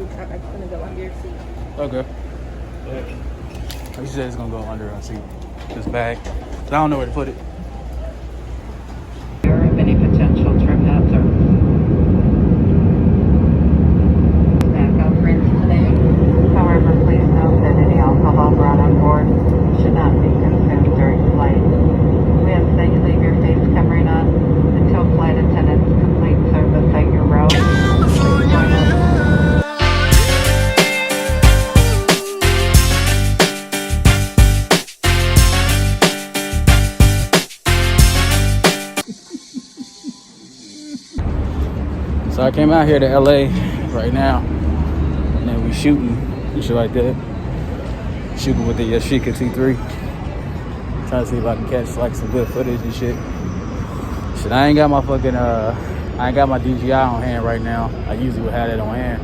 It's gonna go under your seat. Okay. You said it's gonna go under our seat. This bag. I don't know where to put it. Of any potential trip hazards. Backup rinse today. However, please note that any alcohol brought on board should not be consumed during flight. We ask that you leave your face covering on until flight attendants complete service at your route. Please join us. So I came out here to LA right now, and then we shooting and shit like that. Shooting with the YASHICA T3. Trying to see if I can catch like some good footage and shit. Shit, I ain't got my fucking I ain't got my DJI on hand right now. I usually would have that on hand.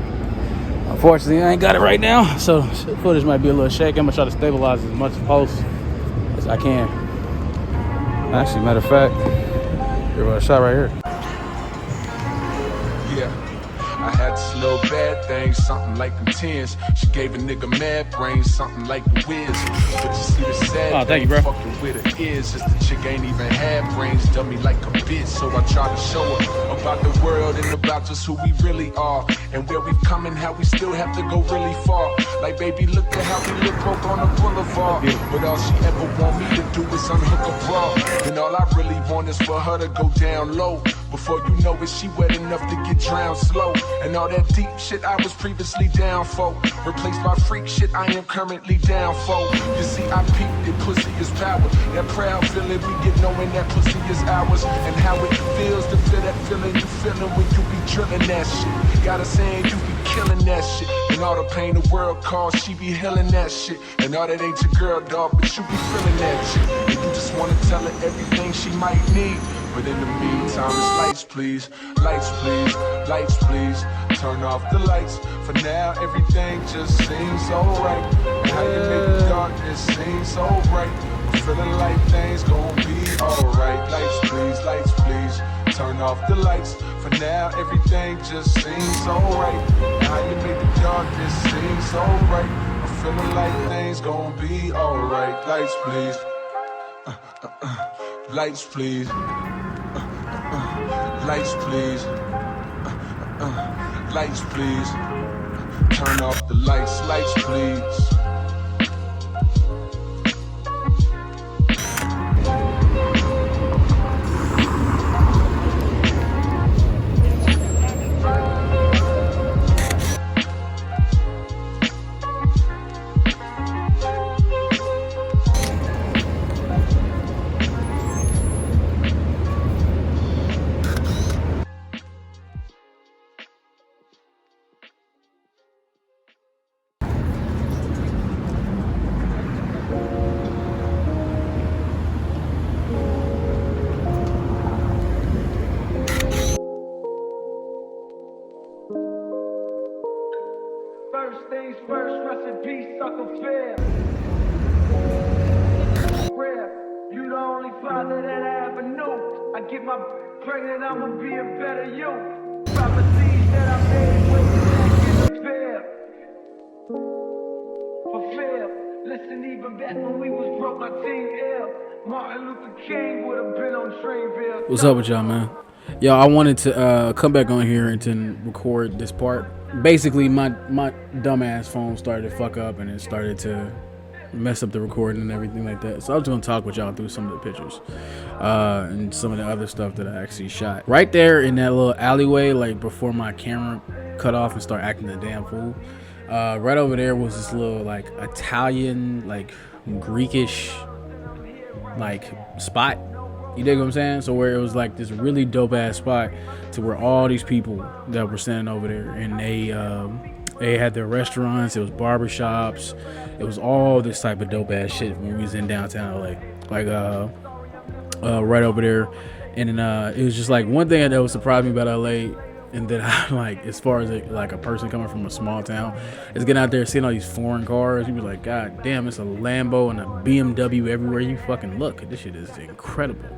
Unfortunately, I ain't got it right now, so footage might be a little shaky. I'm gonna try to stabilize as much post as I can. Actually, matter of fact, here's a shot right here. Yeah, I had this little bad thing, something like them tens. She gave a nigga mad brains, something like the Wiz. But you see the sad thank you, bro. fucking with her is the chick ain't even had brains, dummy like a bitch. So I try to show her about the world and about just who we really are, and where we've come and how we still have to go really far. Like, baby, look at how we live broke on the boulevard. But all she ever want me to do is unhook a bra. And all I really want is for her to go down low. Before you know it, she wet enough to get drowned slow. And all that deep shit I was previously down for, replaced by freak shit I am currently down for. You see, I peeped it, pussy is power. That proud feeling we get knowing that pussy is ours. And how it feels to feel that feeling you feeling when you be drilling that shit. Got her saying you be killing that shit. And all the pain the world caused, she be healing that shit. And all that ain't your girl, dog, but you be feeling that shit. And you just wanna tell her everything she might need. But in the meantime, it's lights, please. Lights, please. Lights, please. Turn off the lights. For now, everything just seems alright. And how you make the darkness seem so bright. I'm feeling like things gon' be alright. Lights, please. Lights, please. Turn off the lights. For now, everything just seems alright. And how you make the darkness seem so bright. I'm feeling like things gon' be alright. Lights, please. Lights, please. Lights, please. Lights, please. Turn off the lights. Lights, please. First things first, rest in peace, sucker fair. You the only father that I ever knew. I get my pregnant, I'ma be a better you. Prophecies that I made way back in the fair. Fulfill. Listen, even back when we was broke, my team ill. Martin Luther King would have been on Trainville. What's up with y'all, man? Yo, I wanted to come back on here and to record this part. Basically, my dumbass phone started to fuck up and it started to mess up the recording and everything like that. So I was gonna talk with y'all through some of the pictures and some of the other stuff that I actually shot. Right there in that little alleyway, like before my camera cut off and started acting a damn fool. Right over there was this little like Italian, like Greekish, like spot. You dig what I'm saying? So where it was like this really dope ass spot to where all these people that were standing over there, and they had their restaurants, it was barbershops, it was all this type of dope ass shit when we was in downtown LA. Like right over there. And then it was just like one thing that was surprising me about LA, and then I like, as far as like a person coming from a small town, is getting out there seeing all these foreign cars. You be like, God damn, it's a Lambo and a BMW everywhere you fucking look. This shit is incredible.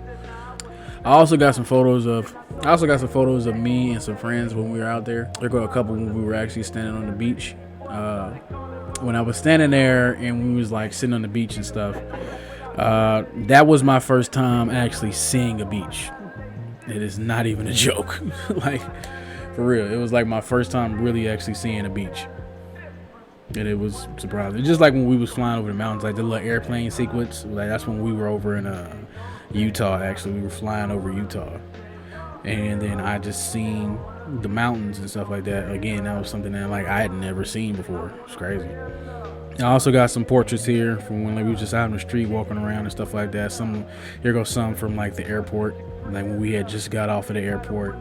I also got some photos of I also got some photos of me and some friends when we were out there. There go a couple when we were actually standing on the beach. When I was standing there and we was like sitting on the beach and stuff, that was my first time actually seeing a beach. It is not even a joke. Like, for real, it was like my first time really actually seeing a beach. And it was surprising. Just like when we was flying over the mountains, like the little airplane sequence, like that's when we were over in Utah. Actually, we were flying over Utah, and then I just seen the mountains and stuff like that. Again, that was something that like I had never seen before. It's crazy. I also got some portraits here from when like, we was just out in the street walking around and stuff like that. Here goes some from like the airport, like when we had just got off of the airport,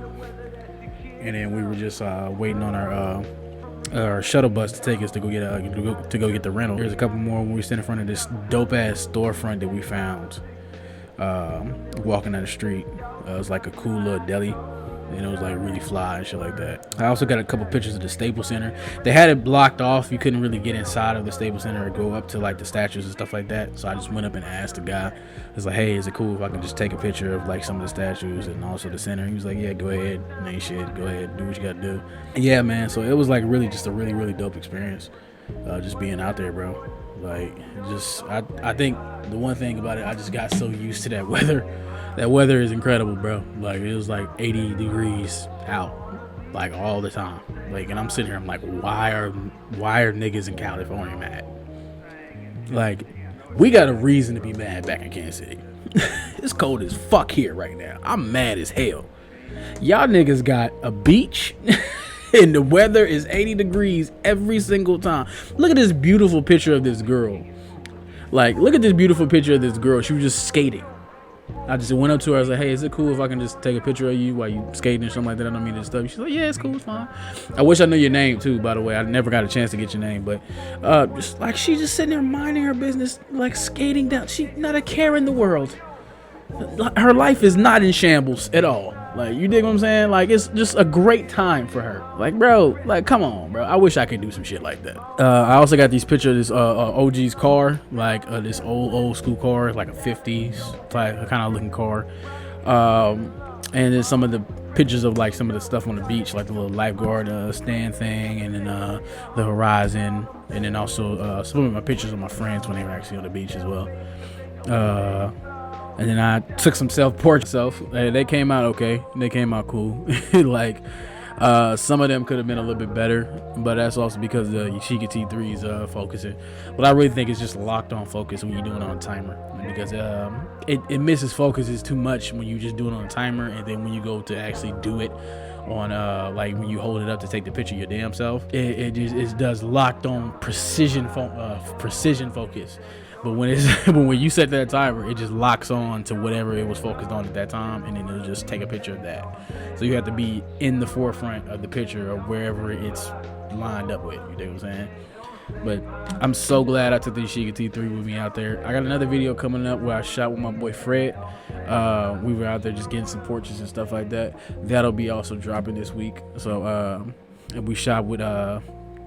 and then we were just waiting on our shuttle bus to take us to go get the rental. There's a couple more when we stand in front of this dope ass storefront that we found walking down the street. It was like a cool little deli, and it was like really fly and shit like that. I also got a couple pictures of the Staples Center. They had it blocked off. You couldn't really get inside of the Staples Center or go up to like the statues and stuff like that. So I just went up and asked the guy. I was like, hey, is it cool if I can just take a picture of like some of the statues and also the center? He was like, yeah, go ahead. Ain't shit. Go ahead. Do what you gotta do. Yeah, man. So it was like really just a really, really dope experience. Just being out there, bro. Like, just I think the one thing about it, I just got so used to that weather. That weather is incredible, bro. Like, it was like 80 degrees out, like all the time. Like, and I'm sitting here, I'm like, why are niggas in California mad? Like, we got a reason to be mad back in Kansas City. It's cold as fuck here right now. I'm mad as hell. Y'all niggas got a beach and the weather is 80 degrees every single time. Look at this beautiful picture of this girl. Like, look at this beautiful picture of this girl. She was just skating. I just went up to her. I was like, hey, is it cool if I can just take a picture of you while you skating and something like that? I don't mean to disturb you. She's like, yeah, it's cool. It's fine. I wish I knew your name, too, by the way. I never got a chance to get your name. But just like she just sitting there minding her business, like skating down. She not a care in the world. Her life is not in shambles at all. Like, you dig what I'm saying? Like, it's just a great time for her. Like, bro, like, come on, bro. I wish I could do some shit like that. I also got these pictures of this OG's car, like this old school car, like a 50s type kind of looking car. And then some of the pictures of like some of the stuff on the beach, like the little lifeguard stand thing, and then the horizon, and then also some of my pictures of my friends when they were actually on the beach as well. And then I took some self-portraits. They came out okay. They came out cool. Like, some of them could have been a little bit better, but that's also because the YASHICA T3 is focusing. But I really think it's just locked on focus when you're doing it on a timer, because it misses focuses too much when you just do it on a timer, and then when you go to actually do it on like when you hold it up to take the picture of your damn self, it does locked on precision focus. But when you set that timer, it just locks on to whatever it was focused on at that time, and then it'll just take a picture of that. So you have to be in the forefront of the picture or wherever it's lined up with. You know what I'm saying? But I'm so glad I took the YASHICA T3 with me out there. I got another video coming up where I shot with my boy Fred. We were out there just getting some portraits and stuff like that. That'll be also dropping this week. So and we shot with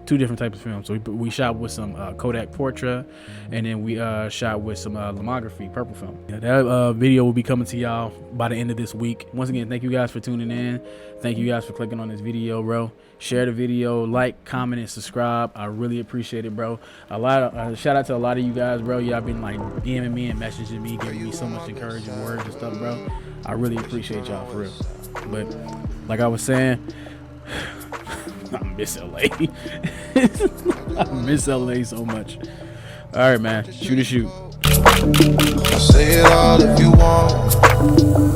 two different types of films. So we shot with some KODAK Portra, and then we shot with some lomography purple film. That video will be coming to y'all by the end of this week. Once again, thank you guys for tuning in. Thank you guys for clicking on this video, bro. Share the video, like, comment, and subscribe. I really appreciate it, bro. Shout out to a lot of you guys, bro. Y'all been like DMing me and messaging me, giving me so much encouraging words and stuff, bro. I really appreciate y'all, for real. But like I was saying, I miss LA. I miss LA so much. All right, man. Shoot. Say it all if you want.